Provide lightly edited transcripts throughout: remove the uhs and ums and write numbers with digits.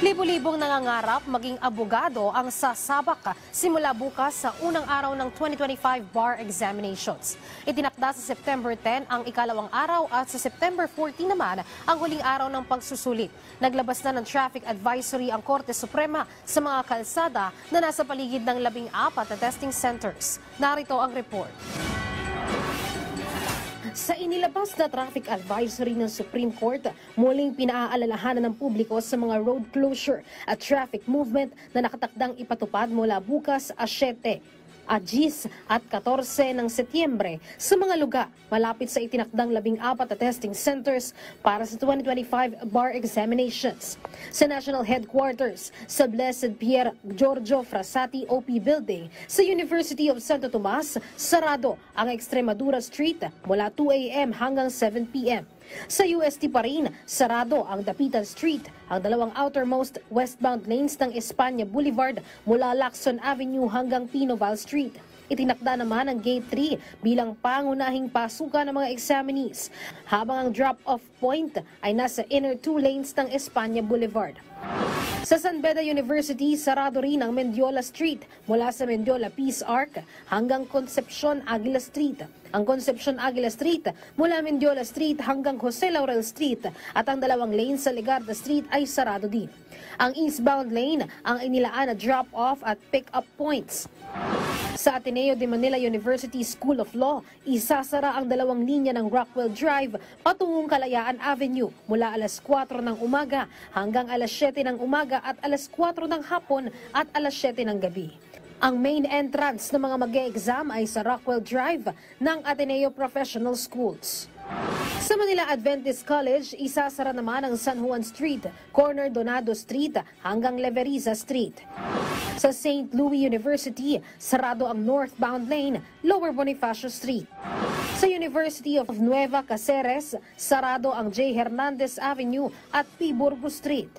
Libo-libong nangangarap maging abogado ang sasabak simula bukas sa unang araw ng 2025 bar examinations. Itinakda sa September 10 ang ikalawang araw at sa September 14 naman ang huling araw ng pagsusulit. Naglabas na ng traffic advisory ang Korte Suprema sa mga kalsada na nasa paligid ng 14 na testing centers. Narito ang report. Sa inilabas na traffic advisory ng Supreme Court, muling pinaaalalahanan ng publiko sa mga road closure at traffic movement na nakatakdang ipatupad mula bukas a 7, 10 at 14 ng Setyembre sa mga lugar malapit sa itinakdang 14 na testing centers para sa 2025 bar examinations. Sa National Headquarters sa Blessed Pierre Giorgio Frassati OP Building sa University of Santo Tomas, sarado ang Extremadura Street mula 2 a.m. hanggang 7 p.m. Sa UST pa rin, sarado ang Dapitan Street, ang dalawang outermost westbound lanes ng Espanya Boulevard mula Lacson Avenue hanggang Pinoval Street. Itinakda naman ang Gate 3 bilang pangunahing pasukan ng mga examinees, habang ang drop-off point ay nasa inner 2 lanes ng Espanya Boulevard. Sa San Beda University, sarado rin ang Mendiola Street mula sa Mendiola Peace Arc hanggang Concepcion Aguila Street. Ang Concepcion Aguila Street mula Mendiola Street hanggang Jose Laurel Street at ang dalawang lane sa Legarda Street ay sarado din. Ang eastbound lane ang inilaan na drop-off at pick-up points. Sa Ateneo de Manila University School of Law, isasara ang dalawang linya ng Rockwell Drive patungong Kalayaan Avenue mula alas 4 ng umaga hanggang alas 7 ng umaga at alas 4 ng hapon at alas 7 ng gabi. Ang main entrance ng mga mag-e-exam ay sa Rockwell Drive ng Ateneo Professional Schools. Sa Manila Adventist College, isasara naman ang San Juan Street, corner Donado Street hanggang Leveriza Street. Sa St. Louis University, sarado ang northbound lane, Lower Bonifacio Street. Sa University of Nueva Cáceres, sarado ang J. Hernandez Avenue at P. Burgos Street.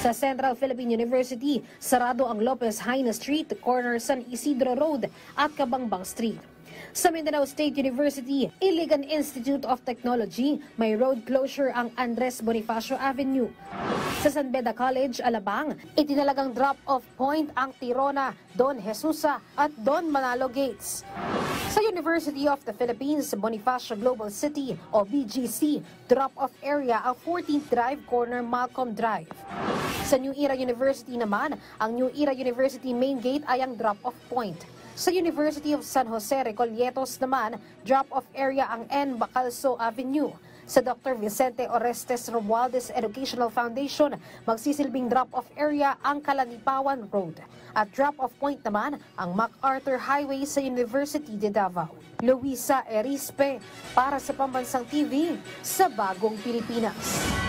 Sa Central Philippine University, sarado ang Lopez Haina Street, corner San Isidro Road at Kabangbang Street. Sa Mindanao State University, Iligan Institute of Technology, may road closure ang Andres Bonifacio Avenue. Sa San Beda College, Alabang, itinalagang drop-off point ang Tirona, Don Jesusa at Don Manalo Gates. Sa University of the Philippines, Bonifacio Global City o BGC, drop-off area ang 14th Drive, corner Malcolm Drive. Sa New Era University naman, ang New Era University main gate ay ang drop-off point. Sa University of San Jose Recolletos naman, drop-off area ang N. Bacalso Avenue. Sa Dr. Vicente Orestes Romualdez Educational Foundation, magsisilbing drop-off area ang Kalanipawan Road. At drop-off point naman ang MacArthur Highway sa University de Davao. Luisa Erispe para sa Pambansang TV sa Bagong Pilipinas.